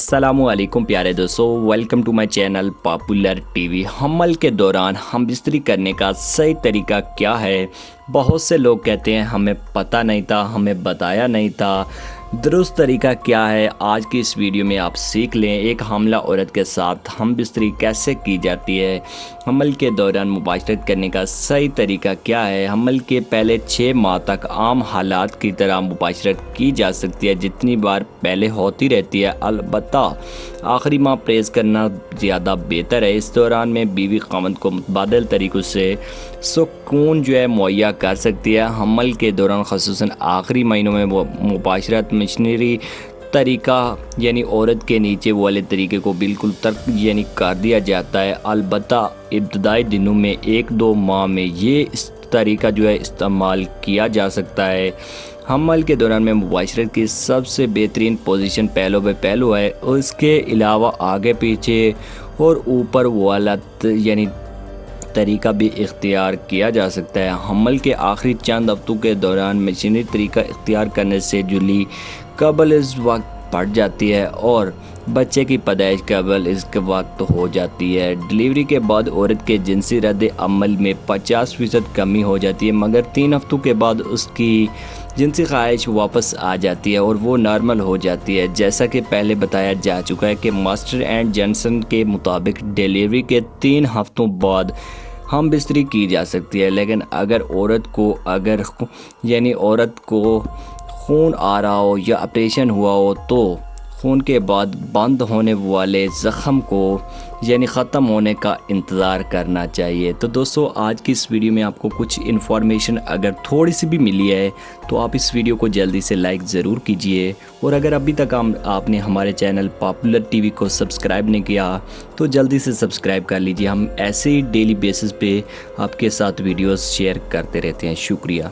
अस्सलामुअलैकुम प्यारे दोस्तों, welcome to my channel Popular TV. हमल के दौरान हम बिस्तरी करने का सही तरीका क्या है? बहुत से लोग कहते हैं हमें पता नहीं था, हमें बताया नहीं था। दुरुस्त तरीका क्या है, आज की इस वीडियो में आप सीख लें। एक हामला औरत के साथ हम बिस्तरी कैसे की जाती है, हमल के दौरान मुबाशरत करने का सही तरीका क्या है। हमल के पहले 6 माह तक आम हालात की तरह मुबाशरत की जा सकती है, जितनी बार पहले होती रहती है। अलबत्ता आखिरी माह परहेज़ करना ज़्यादा बेहतर है। इस दौरान में बीवी क़ामत को मुतबादिल तरीक़ों से सुकून मुहैया कर सकती है। हमल के दौरान ख़ुसूसन आखिरी महीनों में मुबाशरत मिशनरी तरीका यानी औरत के नीचे वाले तरीके को बिल्कुल तर्क कर दिया जाता है। अलबत्ता इब्तदाई दिनों में 1-2 माह में ये इस तरीका इस्तेमाल किया जा सकता है। हमल के दौरान में मुबाशरत की सबसे बेहतरीन पोजीशन पहलू पे पहलू है। उसके अलावा आगे पीछे और ऊपर वाला तरीका भी इख्तियार किया जा सकता है। हमल के आखिरी चंद हफ्तों के दौरान मशीनी तरीका इख्तियार करने से जुली कबल इस वक्त बढ़ जाती है और बच्चे की पैदाइश कबल इसके वक्त हो जाती है। डिलीवरी के बाद औरत के जिनसी रद्द अमल में 50% कमी हो जाती है, मगर 3 हफ्तों के बाद उसकी जिनसी ख्वाहिश वापस आ जाती है और वो नॉर्मल हो जाती है। जैसा कि पहले बताया जा चुका है कि मास्टर एंड जॉनसन के मुताबिक डिलीवरी के 3 हफ्तों बाद हम बिस्तरी की जा सकती है। लेकिन अगर औरत को खून आ रहा हो या ऑपरेशन हुआ हो तो खून के बाद बंद होने वाले ज़ख़म को ख़त्म होने का इंतज़ार करना चाहिए। तो दोस्तों, आज की इस वीडियो में आपको कुछ इन्फॉर्मेशन अगर थोड़ी सी भी मिली है तो आप इस वीडियो को जल्दी से लाइक ज़रूर कीजिए। और अगर अभी तक आपने हमारे चैनल पॉपुलर टीवी को सब्सक्राइब नहीं किया तो जल्दी से सब्सक्राइब कर लीजिए। हम ऐसे ही डेली बेसिस पे आपके साथ वीडियोस शेयर करते रहते हैं। शुक्रिया।